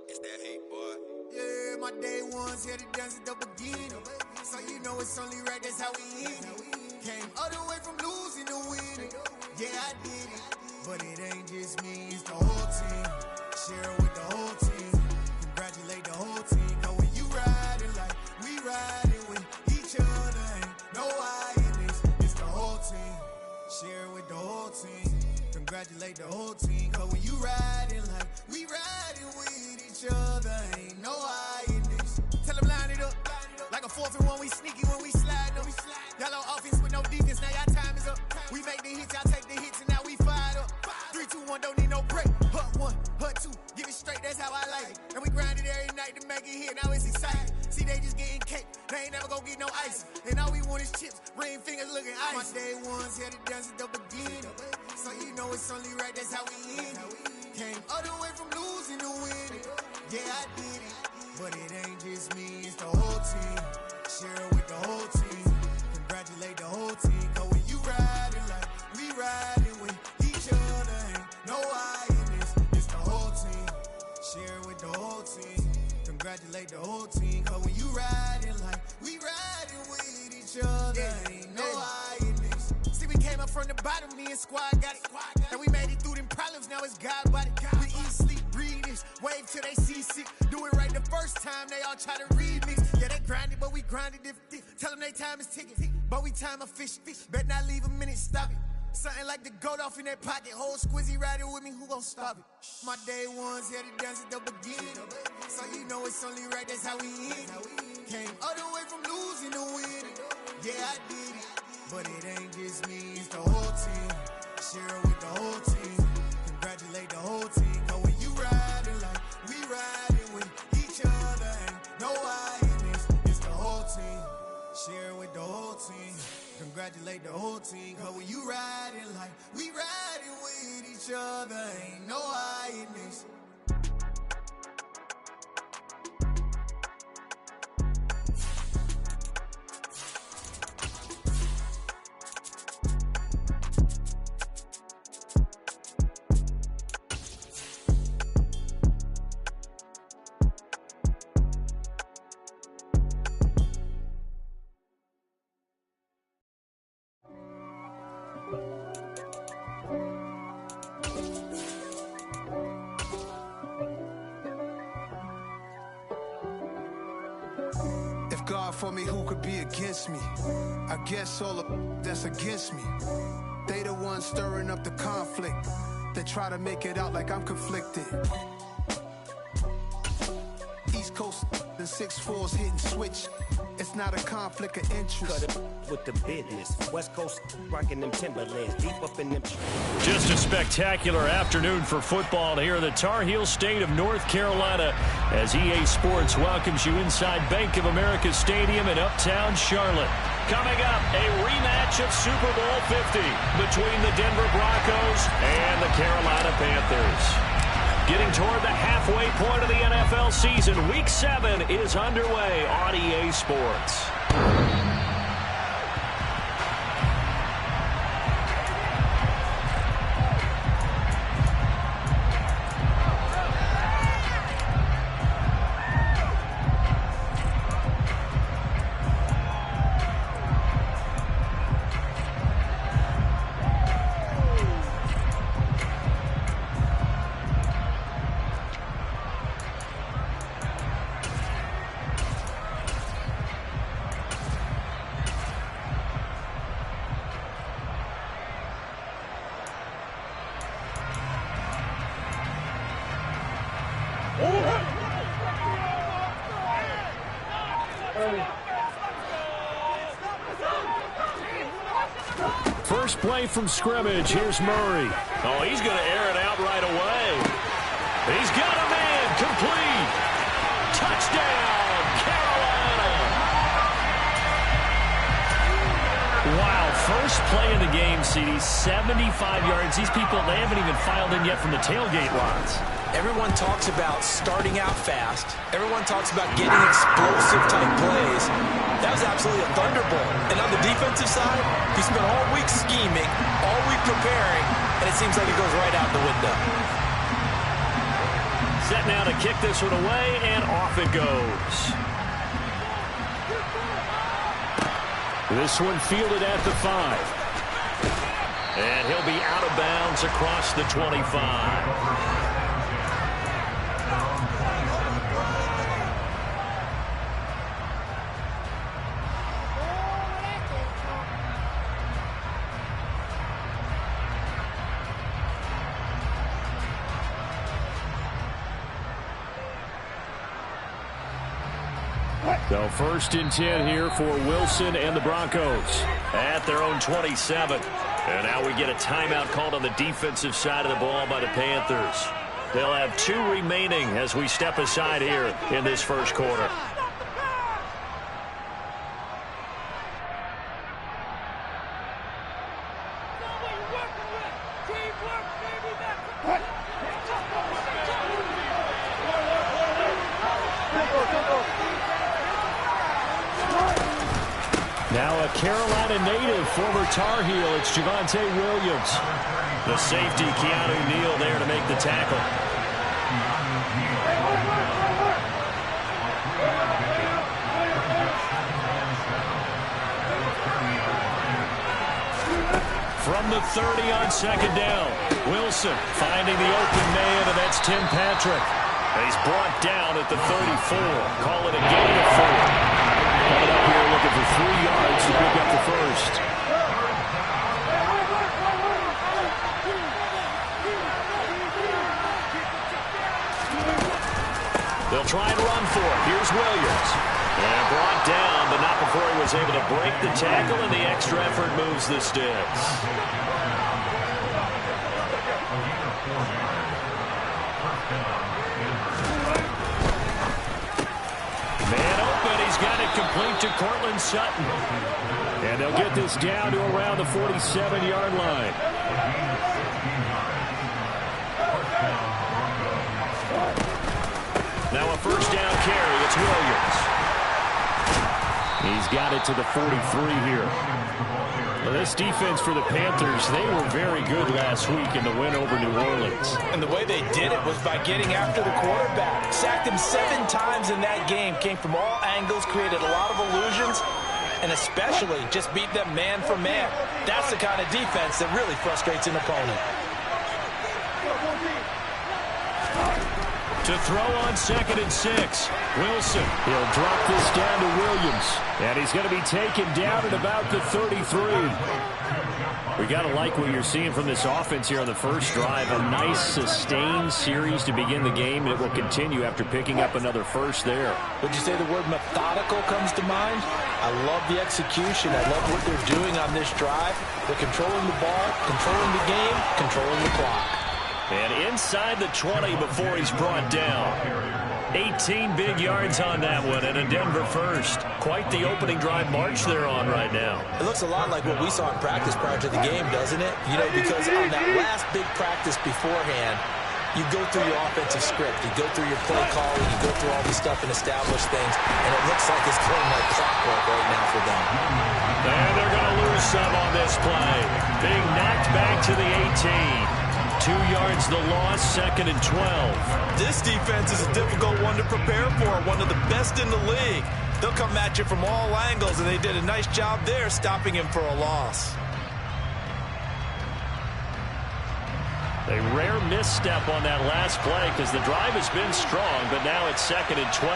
It's that hate, boy. Yeah, my day ones here to dance at the beginning. So you know it's only right, that's how we end it. Came all the way from losing to winning. Yeah, I did it. But it ain't just me, it's the whole team. Share it with the whole team. Congratulate the whole team. Cause when you riding like we riding with each other, ain't no I in this. It's the whole team. Share it with the whole team. Congratulate the whole team. Cause when you riding like we riding with each other, ain't no I in this. Tell them line it up. Like a 4th and 1, we sneaky when we slide up. Y'all on offense with no defense, now y'all time is up. We make the hits, y'all take the hits, and now we fired up. 3, 2, 1, don't need no break. Hut 1, hut 2, give it straight, that's how I like it. And we grind it every night to make it hit, now it's exciting. See, they just getting cake, they ain't never gonna get no ice. And all we want is chips, ring fingers looking ice. My day ones here to dance at the beginning. So you know it's only right, that's how we end it. Came all the way from losing to winning. Yeah, I did it. But it ain't just me, it's the whole team. Share it with the whole team. Congratulate the whole team. Cause when you riding like we riding with each other, ain't no I in this. It's the whole team. Share it with the whole team. Congratulate the whole team. Cause when you riding like we riding with each other, ain't no I in this. See, we came up from the bottom, me and squad got it. And we made it through them problems, now it's God body. We eat, sleep, breathe this. Wave till they see sick. Do it right the first time, they all try to remix. Yeah, they grinded, but we grinded different. Tell them they time is ticking, but we time a fish. Bet not leave a minute, stop it. Something like the goat off in their pocket. Whole squizzy riding with me, who gon' stop it? My day ones here to dance at the beginning. So you know it's only right, that's how we end it. Came all the way from losing to winning. Yeah, I did it. But it ain't just me, it's the whole team. Share it with the whole team. Congratulate the whole team. Cause when you riding like we riding with each other, ain't no I in this. It's the whole team. Share it with the whole team. Congratulate the whole team. Cause when you riding like we riding with each other, ain't no I in this. God for me, who could be against me? I guess all of that's against me. They the ones stirring up the conflict. They try to make it out like I'm conflicted. East Coast and 6'4's hitting switch. It's not a conflict of interest. Cut it with the business. West Coast rocking them Timberlands, deep up in them. Just a spectacular afternoon for football here in the Tar Heel state of North Carolina as EA Sports welcomes you inside Bank of America Stadium in Uptown Charlotte. Coming up, a rematch of Super Bowl 50 between the Denver Broncos and the Carolina Panthers. Getting toward the halfway point of the NFL season, Week 7 is underway on EA Sports. First play from scrimmage. Here's Murray. Oh, he's going to air it out right away. He's got a man. Complete. Touchdown, Carolina. Wow, first play of the game, CD, 75 yards. These people, they haven't even filed in yet from the tailgate lines. Everyone talks about starting out fast. Everyone talks about getting explosive-type plays. That was absolutely a thunderbolt. And on the defensive side, he spent all week scheming, all week preparing, and it seems like it goes right out the window. Set now to kick this one away, and off it goes. This one fielded at the 5. And he'll be out of bounds across the 25. So 1st and 10 here for Wilson and the Broncos at their own 27. And now we get a timeout called on the defensive side of the ball by the Panthers. They'll have 2 remaining as we step aside here in this first quarter. Now a Carolina native, former Tar Heel, it's Javonte Williams. The safety, Keanu Neal, there to make the tackle. From the 30 on 2nd down, Wilson finding the open man, and that's Tim Patrick. He's brought down at the 34. Call it a gain of 4. Coming up here looking for 3 yards to pick up the first. They'll try and run for it. Here's Williams. And brought down, but not before he was able to break the tackle, and the extra effort moves the sticks. Man open, he's got it complete to Cortland Sutton. And they'll get this down to around the 47-yard line. Now a 1st down carry, it's Williams. He's got it to the 43 here. Well, this defense for the Panthers, they were very good last week in the win over New Orleans. And the way they did it was by getting after the quarterback. Sacked him 7 times in that game. Came from all angles, created a lot of illusions, and especially just beat them man for man. That's the kind of defense that really frustrates an opponent. To throw on 2nd and 6. Wilson, he'll drop this down to Williams. And he's going to be taken down at about the 33. We got to like what you're seeing from this offense here on the first drive. A nice, sustained series to begin the game. It will continue after picking up another first there. Would you say the word methodical comes to mind? I love the execution. I love what they're doing on this drive. They're controlling the ball, controlling the game, controlling the clock. And inside the 20 before he's brought down. 18 big yards on that one, and a Denver first. Quite the opening drive march they're on right now. It looks a lot like what we saw in practice prior to the game, doesn't it? You know, because on that last big practice beforehand, you go through your offensive script, you go through your play calling, you go through all this stuff and establish things, and it looks like it's going like clockwork right now for them. And they're going to lose some on this play. Being knocked back to the 18. 2 yards the loss, 2nd and 12. This defense is a difficult one to prepare for, one of the best in the league. They'll come at you from all angles, and they did a nice job there stopping him for a loss. A rare misstep on that last play because the drive has been strong, but now it's 2nd and 12.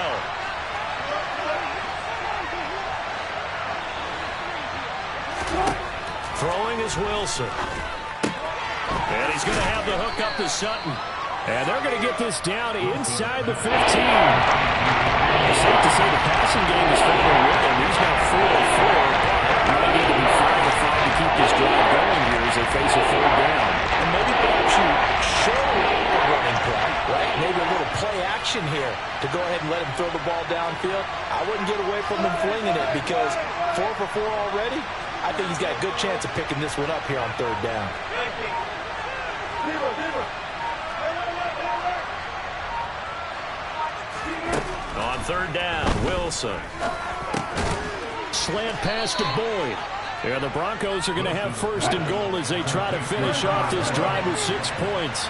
Throwing is Wilson. And he's going to have the hook up to Sutton. And they're going to get this down inside the 15. It's safe to say the passing game is found a rhythm. He's now 4-4, but might need to be 5-5 to keep this drive going here as they face a 3rd down. And maybe perhaps you show a running play, right? Maybe a little play action here to go ahead and let him throw the ball downfield. I wouldn't get away from him flinging it because 4 for 4 already. I think he's got a good chance of picking this one up here on 3rd down. On 3rd down, Wilson. Slant pass to Boyd. And the Broncos are going to have 1st and goal as they try to finish off this drive with 6 points.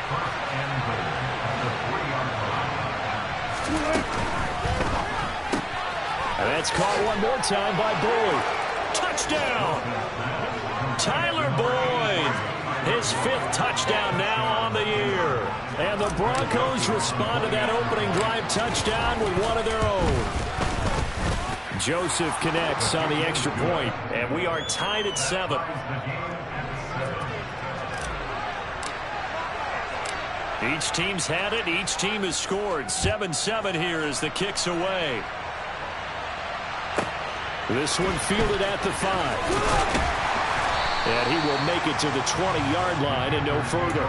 That's caught one more time by Boyd. Touchdown! Tyler Boyd, his 5th touchdown now on the year. And the Broncos respond to that opening drive touchdown with one of their own. Joseph connects on the extra point, and we are tied at 7. Each team's had it. Each team has scored. 7-7 here as the kick's away. This one fielded at the 5. And he will make it to the 20-yard line and no further.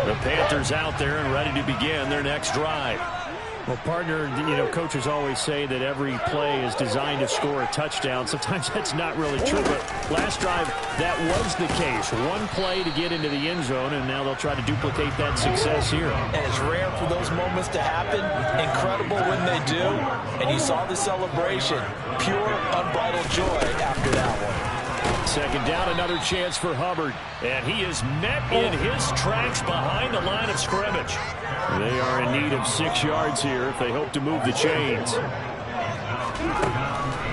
The Panthers out there and ready to begin their next drive. Well, partner, coaches always say that every play is designed to score a touchdown. Sometimes that's not really true, but last drive, that was the case. One play to get into the end zone, and now they'll try to duplicate that success here. And it's rare for those moments to happen. Incredible when they do. And you saw the celebration. Pure, unbridled joy after that one. Second down, another chance for Hubbard. And he is met in his tracks behind the line of scrimmage. They are in need of 6 yards here if they hope to move the chains.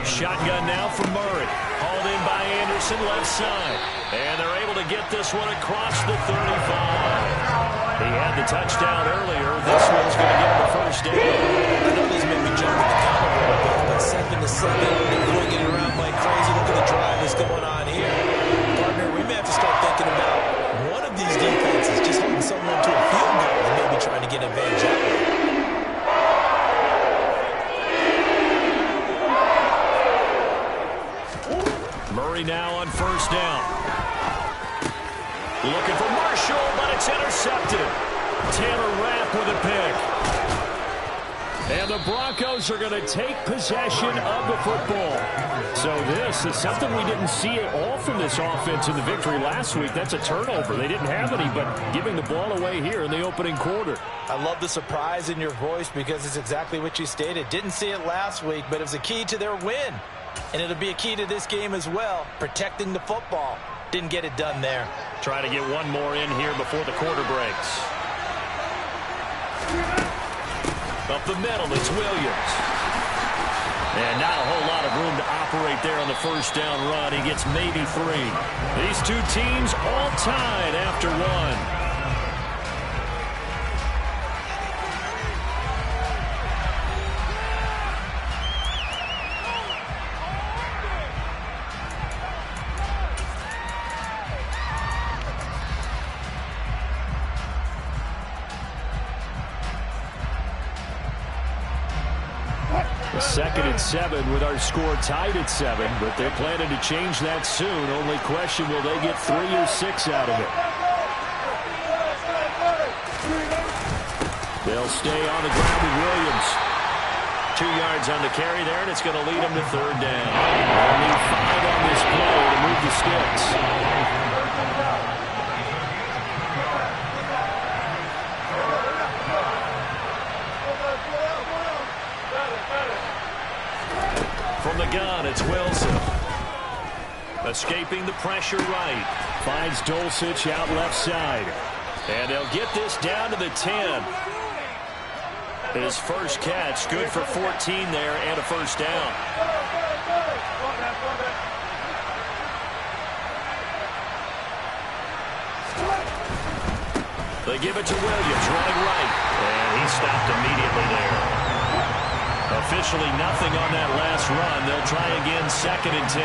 Shotgun now from Murray. Hauled in by Anderson, left side. And they're able to get this one across the 35. He had the touchdown earlier. This one's going to get him the first down. I know these may be jumping the gun a little bit, but 2nd to 7, they're throwing it around like crazy. Look at the drive that's going on here. Partner, we may have to start thinking about one of these defenses just holding someone to a field goal and maybe trying to get advantage that way. Murray now on first down. Looking for Marshall, but it's intercepted. Taylor Rapp with a pick. And the Broncos are going to take possession of the football. So this is something we didn't see at all from this offense in the victory last week. That's a turnover. They didn't have any, but giving the ball away here in the opening quarter. I love the surprise in your voice because it's exactly what you stated. Didn't see it last week, but it was a key to their win. And it'll be a key to this game as well, protecting the football. Didn't get it done there. Try to get one more in here before the quarter breaks. Up the middle, it's Williams. And not a whole lot of room to operate there on the first down run. He gets maybe 3. These two teams all tied after 1. Second and 7 with our score tied at 7, but they're planning to change that soon. Only question, will they get 3 or 6 out of it? They'll stay on the ground with Williams. 2 yards on the carry there, and it's going to lead them to third down. Only 5 on this play to move the sticks. From the gun, it's Wilson. Escaping the pressure right. Finds Dulcich out left side. And they'll get this down to the 10. His first catch, good for 14 there and a first down. They give it to Williams, running right. And he stopped immediately there. Officially nothing on that last run. They'll try again, 2nd and 10.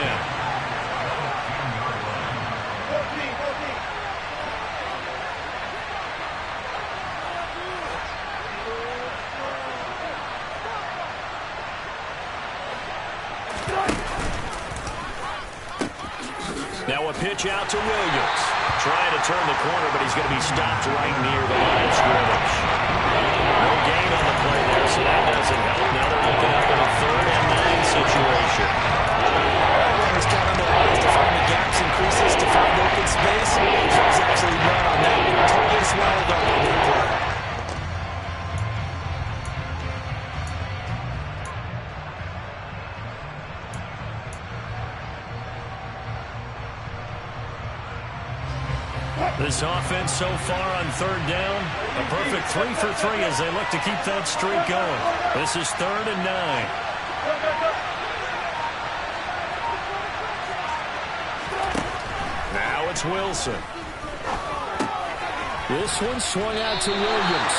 Now a pitch out to Williams. Trying to turn the corner, but he's going to be stopped right near the line of scrimmage. No gain on the play there, so that doesn't help. Now they're looking up in a 3rd and 9 situation. Runners count on the lines to find the gaps and creases to find open space. There's actually none on that one. Totally swallowed up on that play. This offense so far on third down, a perfect 3 for 3 as they look to keep that streak going. This is 3rd and 9. Now it's Wilson. This one swung out to Williams.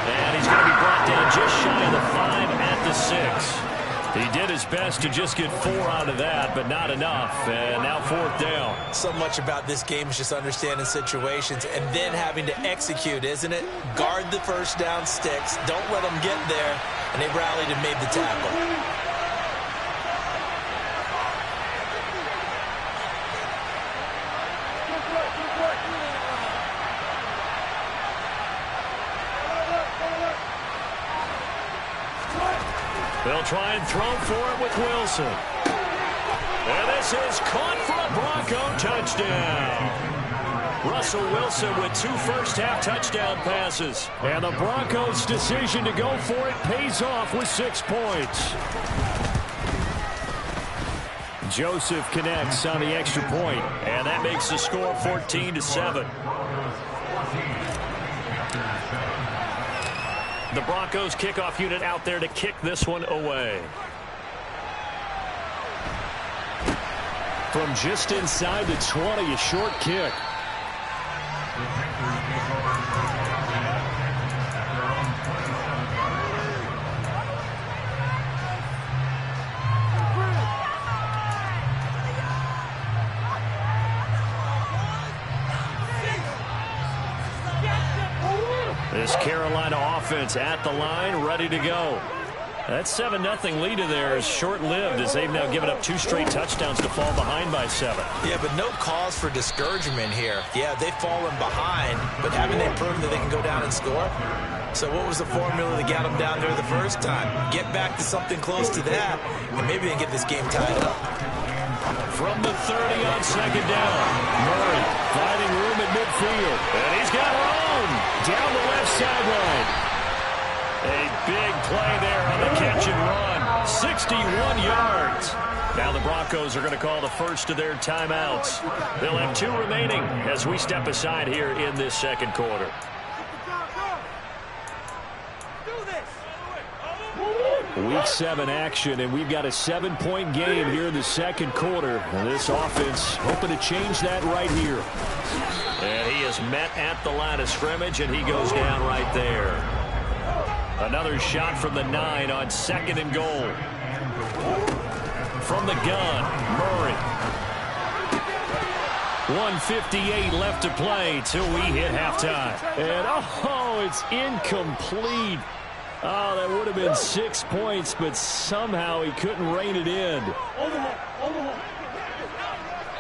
And he's going to be brought down just shy of the 5 at the 6. He did his best to just get 4 out of that, but not enough. And now 4th down. So much about this game is just understanding situations and then having to execute, isn't it? Guard the first down sticks. Don't let them get there. And they rallied and made the tackle. They'll try and throw for it with Wilson. And this is caught for a Bronco touchdown. Russell Wilson with 2 first-half touchdown passes. And the Broncos' decision to go for it pays off with 6 points. Joseph connects on the extra point, and that makes the score 14-7. The Broncos kickoff unit out there to kick this one away. From just inside the 20, a short kick. This Carolina offense at the line, ready to go. That 7-0 lead of theirs short-lived as they've now given up 2 straight touchdowns to fall behind by 7. Yeah, but no cause for discouragement here. Yeah, they've fallen behind, but haven't they proven that they can go down and score? So what was the formula that got them down there the first time? Get back to something close to that, and maybe they can get this game tied up. From the 30 on 2nd down, Murray finding room at midfield, and he's got room down the left sideline. A big play there on the catch and run, 61 yards. Now the Broncos are going to call the first of their timeouts. They'll have 2 remaining as we step aside here in this second quarter. Week 7 action, and we've got a 7-point game here in the second quarter. And this offense hoping to change that right here. And he is met at the line of scrimmage, and he goes down right there. Another shot from the 9 on 2nd and goal. From the gun, Murray. 1:58 left to play till we hit halftime. And, oh, it's incomplete. Oh, that would have been 6 points, but somehow he couldn't rein it in.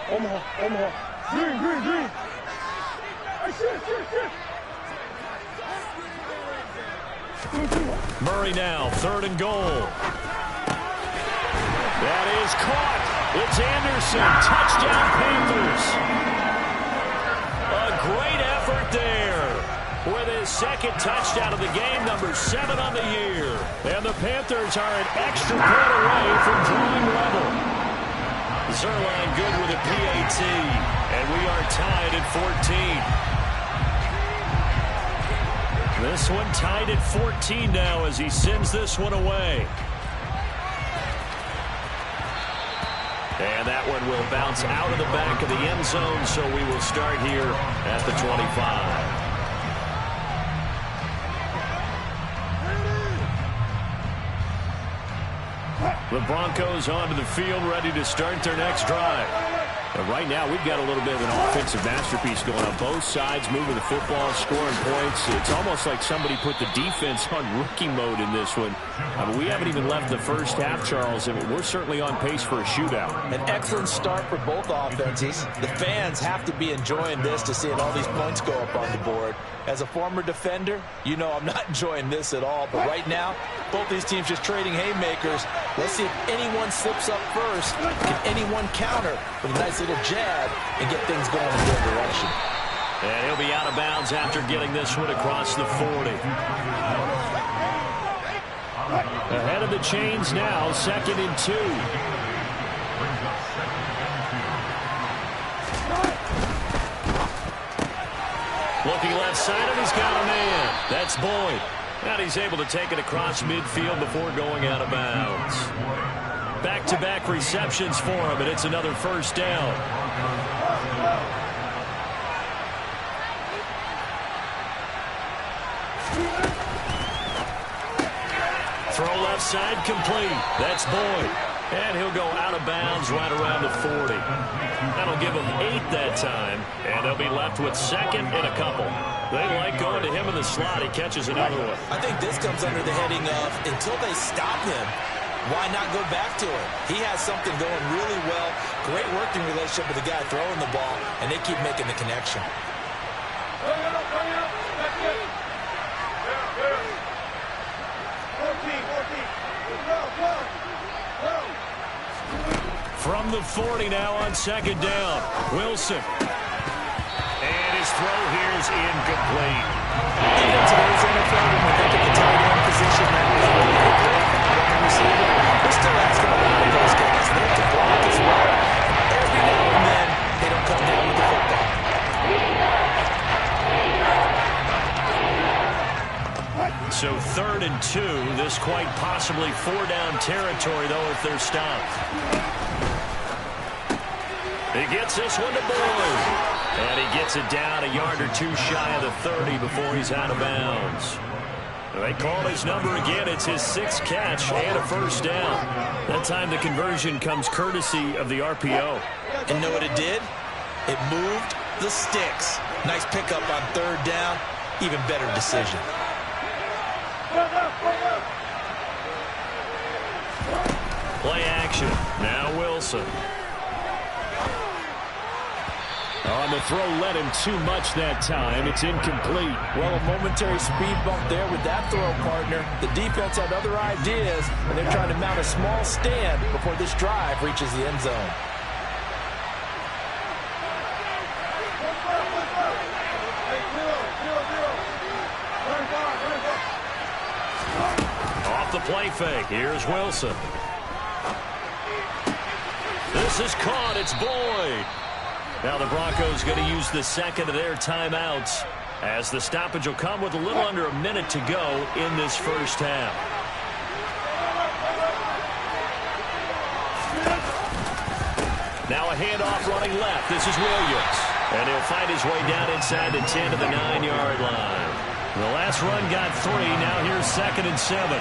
Omaha. Green. Murray now, 3rd and goal. That is caught. It's Anderson. Touchdown Panthers. A great effort there with his 2nd touchdown of the game, number 7 on the year. And the Panthers are an extra point away from drawing level. Zerline good with a PAT, and we are tied at 14. This one tied at 14 now as he sends this one away. And that one will bounce out of the back of the end zone, so we will start here at the 25. The Broncos onto the field, ready to start their next drive. And right now, we've got a little bit of an offensive masterpiece going on. Both sides moving the football, scoring points. It's almost like somebody put the defense on rookie mode in this one. I mean, we haven't even left the first half, Charles, and we're certainly on pace for a shootout. An excellent start for both offenses. The fans have to be enjoying this to seeing all these points go up on the board. As a former defender, you know I'm not enjoying this at all. But right now, both these teams just trading haymakers. Let's see if anyone slips up first. Can anyone counter with a nice little jab and get things going in their direction? And he'll be out of bounds after getting this one across the 40. Ahead of the chains now, 2nd and 2. Looking left side, and he's got a man. That's Boyd. And he's able to take it across midfield before going out of bounds. Back-to-back receptions for him, and it's another first down. Throw left side, complete. That's Boyd. And he'll go out of bounds right around the 40. That'll give him 8 that time, and they'll be left with second and a couple. They like going to him in the slot. He catches another one. I think this comes under the heading of until they stop him, why not go back to him? He has something going really well. Great working relationship with the guy throwing the ball, and they keep making the connection. From the 40 now on second down. Wilson. And his throw here is incomplete. You know, today's NFL, when we think of the tight end position, that is really a great wide receiver. We're still asking a lot of those guys. They have to block as well. Every now and then, they don't come down with the football. So 3rd and 2. This quite possibly 4-down territory, though, if they're stopped. He gets this one to Boyd. And he gets it down a yard or two shy of the 30 before he's out of bounds. They call his number again. It's his 6th catch and a first down. That time the conversion comes courtesy of the RPO. And know what it did? It moved the sticks. Nice pickup on 3rd down. Even better decision. Play action. Now Wilson. On the throw, led him too much that time. It's incomplete. Well, a momentary speed bump there with that throw, partner. The defense had other ideas, and they're trying to mount a small stand before this drive reaches the end zone. Off the play fake. Here's Wilson. This is caught. It's Boyd. Now the Broncos going to use the second of their timeouts as the stoppage will come with a little under a minute to go in this first half. Now a handoff running left. This is Williams. And he'll find his way down inside the 10 to the 9-yard line. The last run got 3. Now here's 2nd and 7.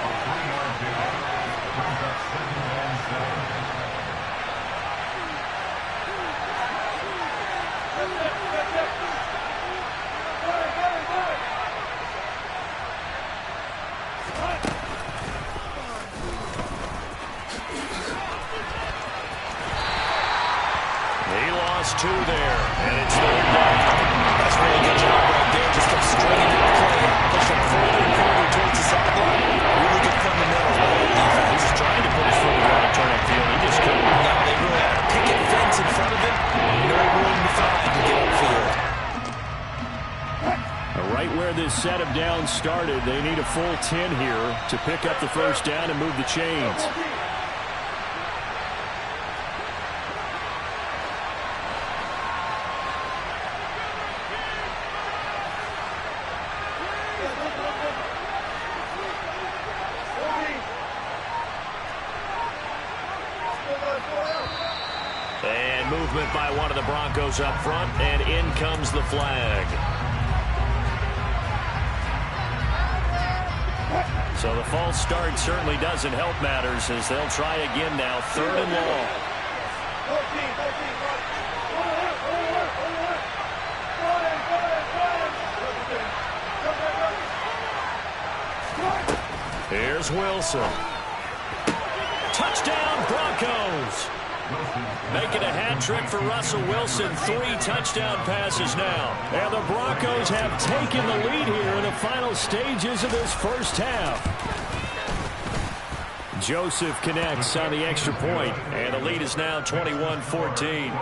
Two there, and it's 3rd down. That's a really good job right there. Just kept stringing that play out, push them further and further towards the sideline. Really good fundamentals by the defense. He's trying to put his foot around and turn upfield. He just couldn't. No, they really had a picket fence in front of him. No room to find to get upfield. Right where this set of downs started, they need a full 10 here to pick up the first down and move the chains. And movement by one of the Broncos up front, and in comes the flag. So the false start certainly doesn't help matters as they'll try again now, 3rd and long. Here's Wilson. Touchdown, Broncos. Making a hat trick for Russell Wilson. 3 touchdown passes now. And the Broncos have taken the lead here in the final stages of this first half. Joseph connects on the extra point, and the lead is now 21-14.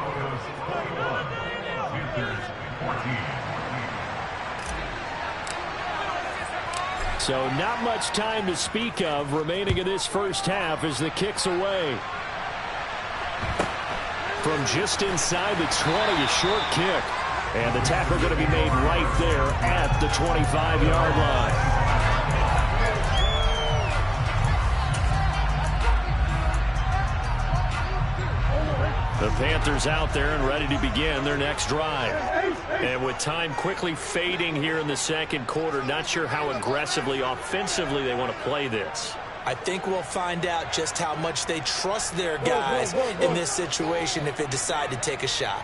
So not much time to speak of remaining in this first half as the kick's away. From just inside the 20, a short kick. And the tackle going to be made right there at the 25-yard line. The Panthers out there and ready to begin their next drive. And with time quickly fading here in the second quarter, not sure how aggressively, offensively they want to play this. I think we'll find out just how much they trust their guys in this situation if they decide to take a shot.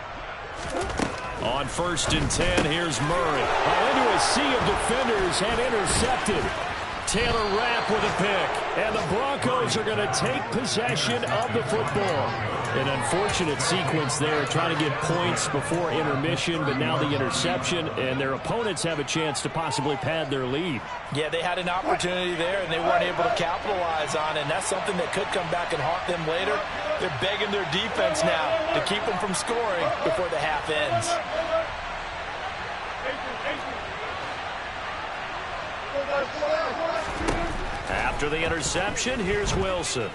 On 1st and 10, here's Murray. Into a sea of defenders and intercepted. Taylor Rapp with a pick. And the Broncos are going to take possession of the football. An unfortunate sequence there, trying to get points before intermission, but now the interception, and their opponents have a chance to possibly pad their lead. Yeah, they had an opportunity there, and they weren't able to capitalize on it, and that's something that could come back and haunt them later. They're begging their defense now to keep them from scoring before the half ends. After the interception, here's Wilson.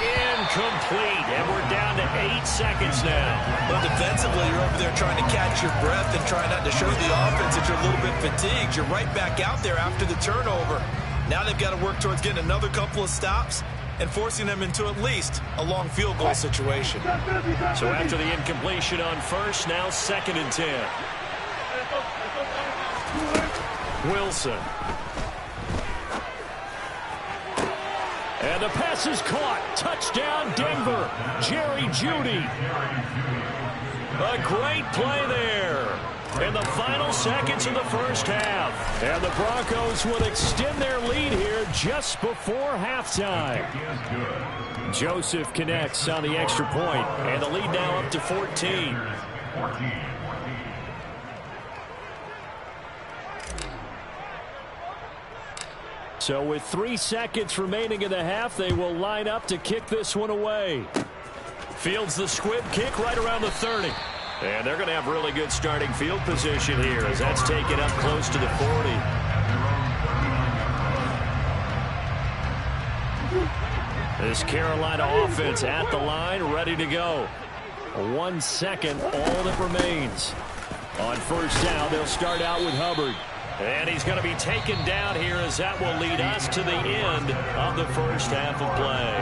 Incomplete, and we're down to 8 seconds now. But defensively, you're over there trying to catch your breath and try not to show the offense that you're a little bit fatigued. You're right back out there after the turnover. Now they've got to work towards getting another couple of stops and forcing them into at least a long field goal situation. So after the incompletion on 1st, now 2nd and 10. Wilson. And the pass is caught. Touchdown, Denver. Jerry Jeudy. A great play there. In the final seconds of the first half. And the Broncos will extend their lead here just before halftime. Joseph connects on the extra point. And the lead now up to 14. So with 3 seconds remaining in the half, they will line up to kick this one away. Fields the squib kick right around the 30. And they're going to have really good starting field position here as that's taken up close to the 40. This Carolina offense at the line, ready to go. 1 second, all that remains. On 1st down, they'll start out with Hubbard. And he's going to be taken down here as that will lead us to the end of the first half of play.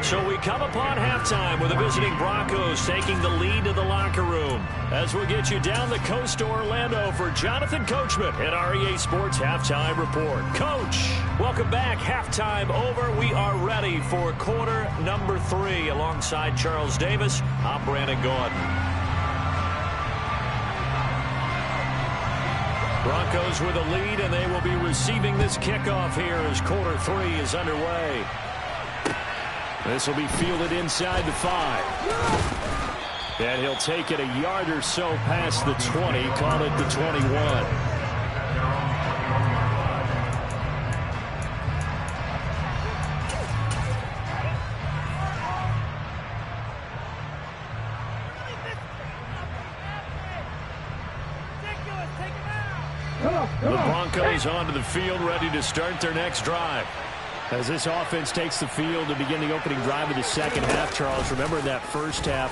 So we come upon halftime with the visiting Broncos taking the lead to the locker room. As we'll get you down the coast to Orlando for Jonathan Coachman at our EA Sports Halftime Report. Coach, welcome back. Halftime over. We are ready for quarter number 3. Alongside Charles Davis, I'm Brandon Gaudin. Broncos with a lead, and they will be receiving this kickoff here as quarter 3 is underway. This will be fielded inside the 5. And he'll take it a yard or so past the 20, call it the 21. The Broncos onto the field, ready to start their next drive. As this offense takes the field to begin the opening drive of the second half, Charles, remember in that first half,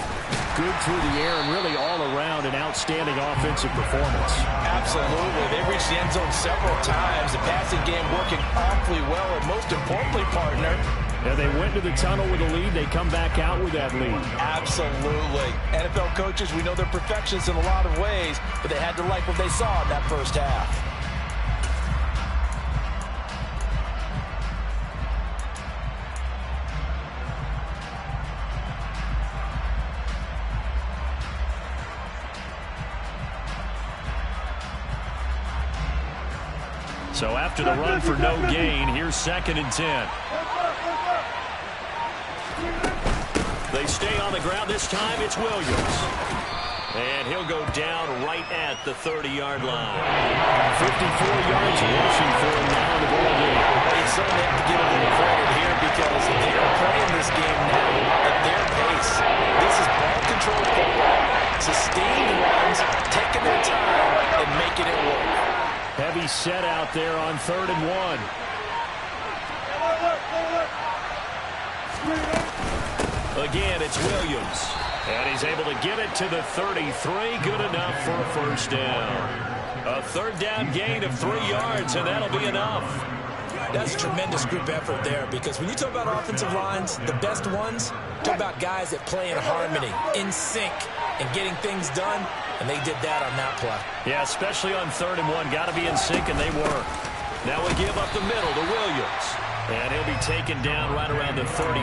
good through the air and really all around an outstanding offensive performance. Absolutely. They reached the end zone several times. The passing game working awfully well, and most importantly, partner, and they went to the tunnel with a lead. They come back out with that lead. Absolutely. NFL coaches, we know they're perfectionists in a lot of ways, but they had to like what they saw in that first half. So after the run for no gain, here's 2nd and 10. They stay on the ground. This time it's Williams. And he'll go down right at the 30-yard line. 54 yards rushing for him now in the ball game. They certainly have to give them the credit here because they're playing this game now at their pace. This is ball control football. Sustained runs, taking their time, and making it work. Heavy set out there on 3rd and 1. Again, it's Williams. And he's able to get it to the 33. Good enough for a first down. A third down gain of 3 yards, and that'll be enough. That's a tremendous group effort there, because when you talk about offensive lines, the best ones, talk about guys that play in harmony, in sync, and getting things done, and they did that on that play. Yeah, especially on 3rd and 1. Got to be in sync, and they were. Now we give up the middle to Williams. And he'll be taken down right around the 34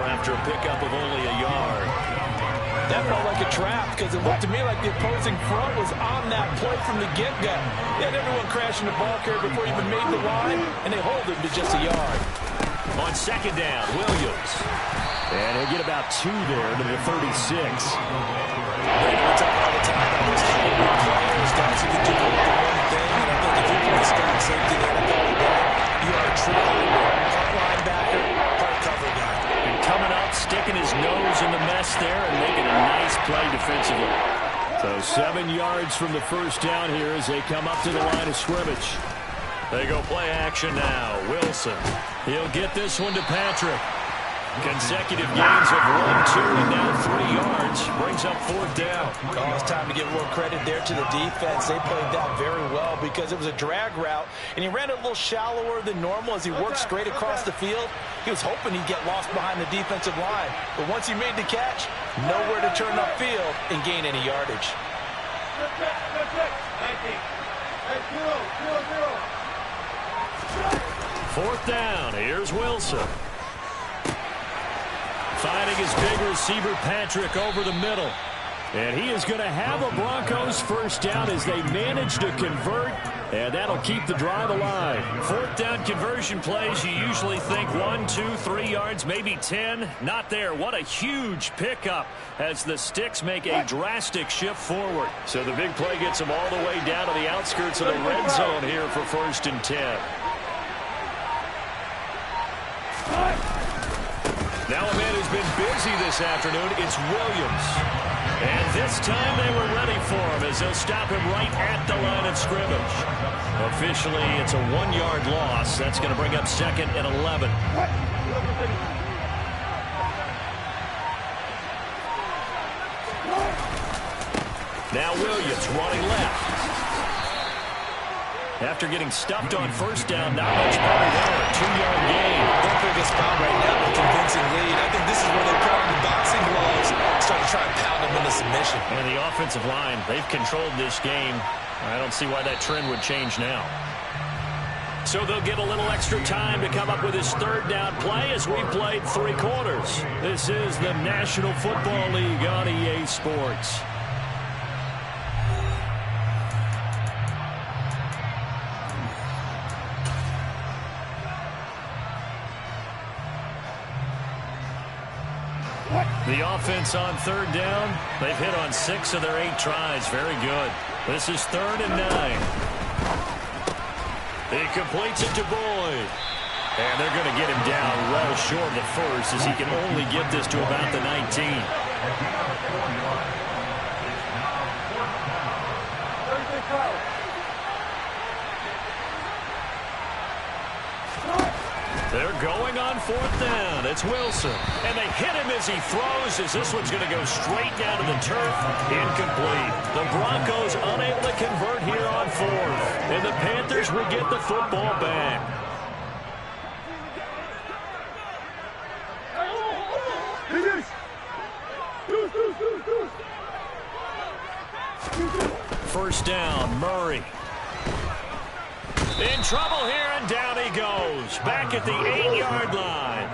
after a pickup of only a yard. That felt like a trap, because it looked to me like the opposing front was on that play from the get-go. They had everyone crashing the ball carrier before he even made the line, and they hold him to just a yard. On 2nd down, Williams. And he'll get about 2 there to the 36. We talk all the time about those hybrid players, guys who can do more than one thing, and I think if you're playing strong safety in the NFL today, you are a true hybrid. Part linebacker, part cover guy. And coming up, sticking his nose in the mess there and making a nice play defensively. So 7 yards from the first down here as they come up to the line of scrimmage. They go play action now. Wilson. He'll get this one to Patrick. Consecutive gains of 1, 2, and now 3 yards. Brings up 4th down. Oh, it's time to give more credit there to the defense. They played that very well because it was a drag route, and he ran it a little shallower than normal as he worked straight across the field. He was hoping he'd get lost behind the defensive line, but once he made the catch, nowhere to turn upfield and gain any yardage. 4th down. Here's Wilson. Finding his big receiver, Patrick, over the middle. And he is going to have a Broncos first down as they manage to convert, and that'll keep the drive alive. 4th down conversion plays, you usually think 1, 2, 3 yards, maybe 10. Not there. What a huge pickup as the Sticks make a drastic shift forward. So the big play gets them all the way down to the outskirts of the red zone here for 1st and 10. Now a man who's been busy this afternoon, it's Williams. And this time they were ready for him as they'll stop him right at the line of scrimmage. Officially, it's a 1-yard loss. That's going to bring up 2nd and 11. Now Williams running left. After getting stuffed on 1st down, not much better there. A 2-yard gain. Their biggest foul right now, a convincing lead. I think this is where they put on the boxing gloves, start to try and pound them into submission. And the offensive line, they've controlled this game. I don't see why that trend would change now. So they'll get a little extra time to come up with his 3rd down play as we've played 3 quarters. This is the National Football League on EA Sports. The offense on 3rd down, they've hit on 6 of their 8 tries. Very good. This is 3rd and 9. He completes it to Boyd. And they're going to get him down well short of the first as he can only get this to about the 19. They're going on 4th down. It's Wilson. And they hit him as he throws, as this one's going to go straight down to the turf. Incomplete. The Broncos unable to convert here on 4th. And the Panthers will get the football back. First down, Murray. In trouble here, and down he goes. Back at the 8-yard line.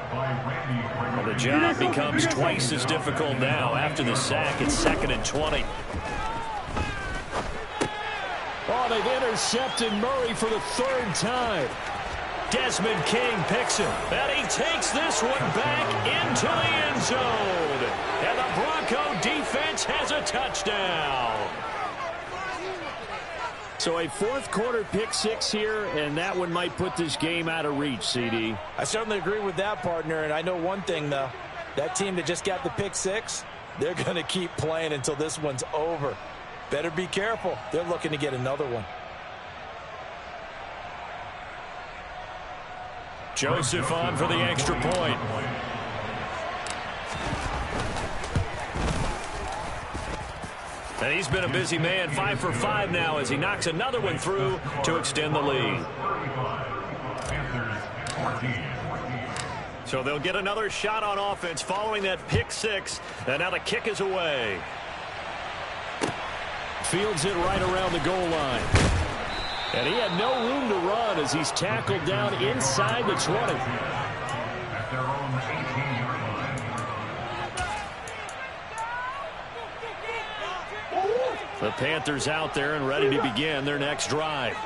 Well, the job becomes twice as difficult now. After the sack, it's 2nd and 20. Oh, they've intercepted Murray for the 3rd time. Desmond King picks him, and he takes this one back into the end zone. And the Bronco defense has a touchdown. So a 4th quarter pick 6 here, and that one might put this game out of reach, CD. I certainly agree with that, partner, and I know one thing, though. That team that just got the pick 6, they're going to keep playing until this one's over. Better be careful. They're looking to get another one. Joseph on for the extra point. And he's been a busy man, 5 for 5 now as he knocks another one through to extend the lead. So they'll get another shot on offense following that pick six. And now the kick is away. Fields it right around the goal line. And he had no room to run as he's tackled down inside the 20. The Panthers out there and ready to begin their next drive.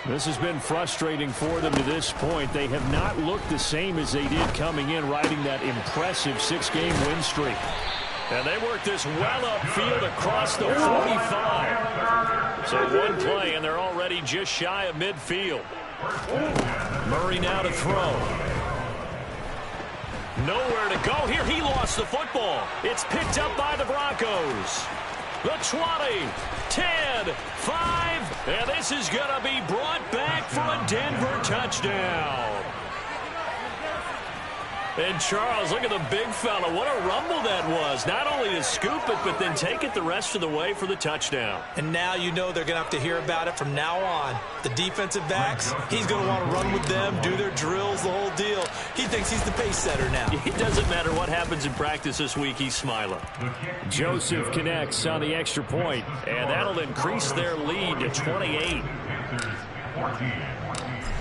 This has been frustrating for them to this point. They have not looked the same as they did coming in, riding that impressive 6-game win streak. And they work this well upfield across the 45. So one play, and they're already just shy of midfield. Murray now to throw. Nowhere to go here. He lost the football. It's picked up by the Broncos. The 20, 10, 5, and this is going to be brought back for a Denver touchdown. And Charles, look at the big fella. What a rumble that was. Not only to scoop it, but then take it the rest of the way for the touchdown. And now you know they're going to have to hear about it from now on. The defensive backs, he's going to want to run with them, do their drills, the whole deal. He thinks he's the pace setter now. It doesn't matter what happens in practice this week, he's smiling. Joseph connects on the extra point, and that'll increase their lead to 28.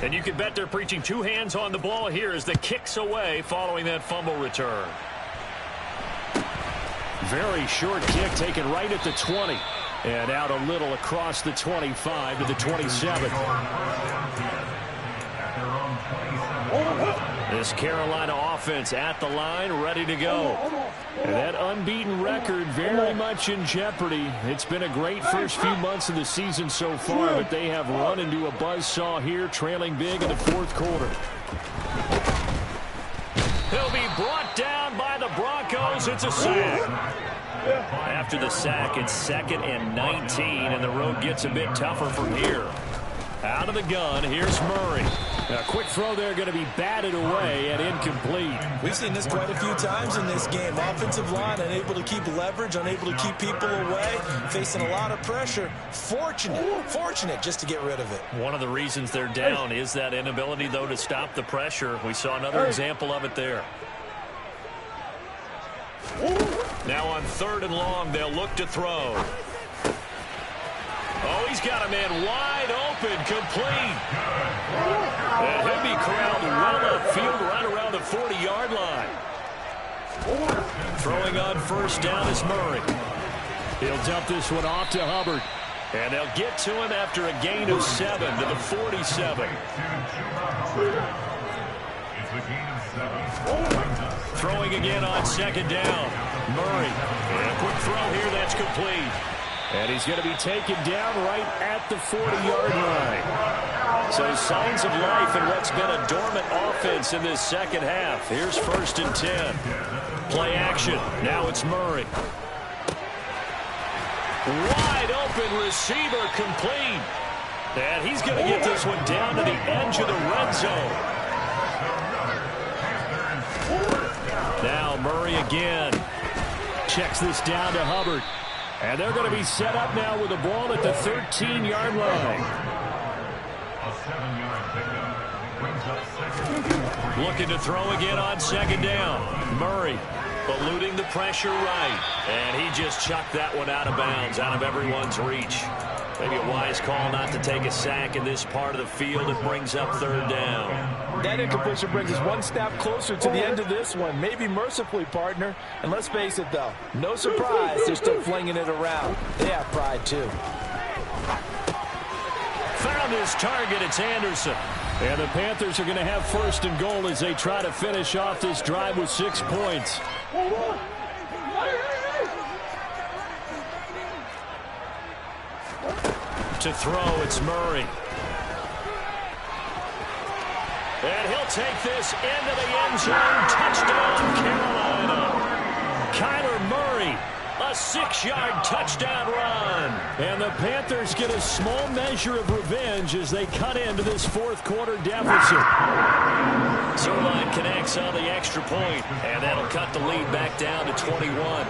And you can bet they're preaching two hands on the ball here as the kick's away following that fumble return. Very short kick taken right at the 20. And out a little across the 25 to the 27. This Carolina offense at the line, ready to go. And that unbeaten record very much in jeopardy. It's been a great first few months of the season so far, but they have run into a buzzsaw here, trailing big in the fourth quarter. He'll be brought down by the Broncos. It's a sack. After the sack, it's 2nd and 19, and the road gets a bit tougher from here. Out of the gun, here's Murray. A quick throw there going to be batted away and incomplete. We've seen this quite a few times in this game. Offensive line unable to keep leverage, unable to keep people away, facing a lot of pressure. Fortunate just to get rid of it. One of the reasons they're down is that inability, though, to stop the pressure. We saw another example of it there. Now on 3rd and long, they'll look to throw. Oh, he's got a man wide open, complete. And he'll be corralled well upfield right around the 40-yard line. Throwing on first down is Murray. He'll dump this one off to Hubbard. And they'll get to him after a gain of 7 to the 47. Throwing again on 2nd down. Murray. And a quick throw here, that's complete. And he's going to be taken down right at the 40-yard line. So signs of life in what's been a dormant offense in this second half. Here's 1st and 10. Play action. Now it's Murray. Wide open receiver, complete. And he's going to get this one down to the edge of the red zone. Now Murray again. Checks this down to Hubbard. And they're going to be set up now with the ball at the 13-yard line. Looking to throw again on 2nd down. Murray eluding the pressure right. And he just chucked that one out of bounds, out of everyone's reach. Maybe a wise call not to take a sack in this part of the field. It brings up 3rd down. That incompletion brings us one step closer to the end of this one. Maybe mercifully, partner. And let's face it, though. No surprise, they're still flinging it around. They have pride, too. Found his target. It's Anderson. And the Panthers are going to have 1st and goal as they try to finish off this drive with 6 points. To throw, it's Murray. And he'll take this into the end zone. Touchdown, Carolina. Kyler Murray, a 6-yard touchdown run. And the Panthers get a small measure of revenge as they cut into this fourth quarter deficit. Zuerlein connects on the extra point, and that'll cut the lead back down to 21.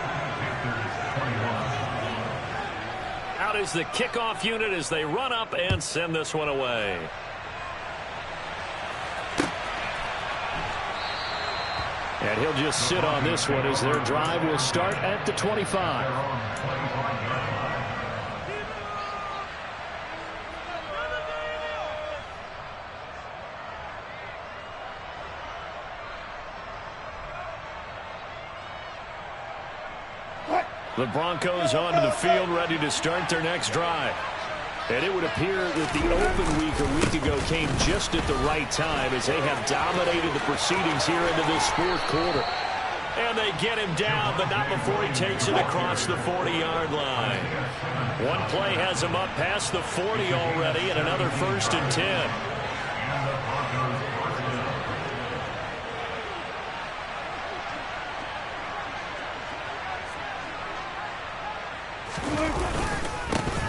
out is the kickoff unit as they run up and send this one away. And he'll just sit on this one as their drive will start at the 25. The Broncos onto the field, ready to start their next drive. And it would appear that the open week a week ago came just at the right time as they have dominated the proceedings here into this fourth quarter. And they get him down, but not before he takes it across the 40-yard line. One play has him up past the 40 already, and another 1st and 10.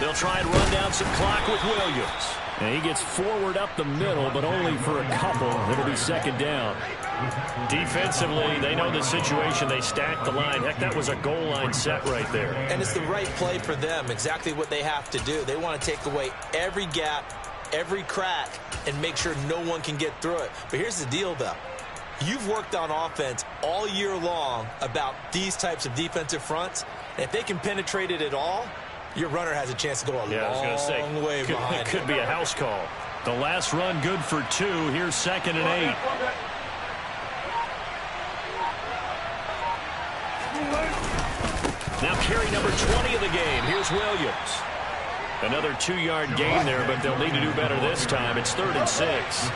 They'll try and run down some clock with Williams. And he gets forward up the middle, but only for a couple. It'll be 2nd down. Defensively, they know the situation. They stack the line. Heck, that was a goal line set right there. And it's the right play for them, exactly what they have to do. They want to take away every gap, every crack, and make sure no one can get through it. But here's the deal, though. You've worked on offense all year long about these types of defensive fronts. And if they can penetrate it at all, your runner has a chance to go a long way behind. It could be a house call. The last run good for 2. Here's 2nd and 8. Now carry number 20 of the game. Here's Williams. Another 2-yard gain there, but they'll need to do better this time. It's 3rd and 6.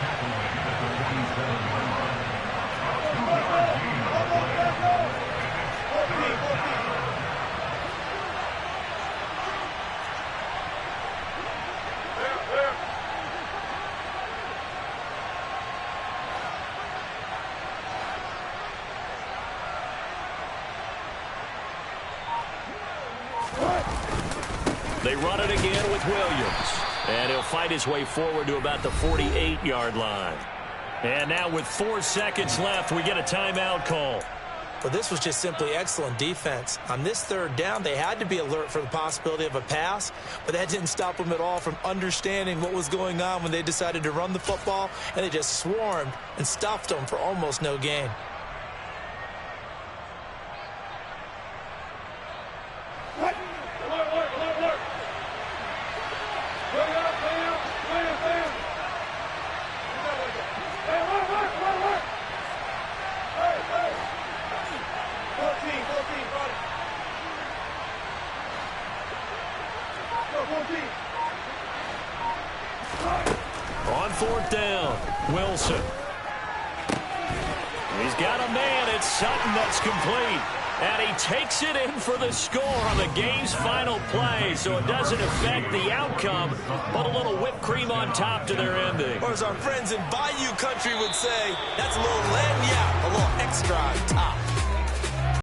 They run it again with Williams. And he'll fight his way forward to about the 48-yard line. And now with 4 seconds left, we get a timeout call. But this was just simply excellent defense. On this 3rd down, they had to be alert for the possibility of a pass, but that didn't stop them at all from understanding what was going on when they decided to run the football, and they just swarmed and stuffed them for almost no gain. On 4th down, Wilson. He's got a man. It's Sutton that's complete. And he takes it in for the score on the game's final play, so it doesn't affect the outcome, but a little whipped cream on top to their ending. Or as our friends in Bayou Country would say, that's a little lagniappe, a little extra on top.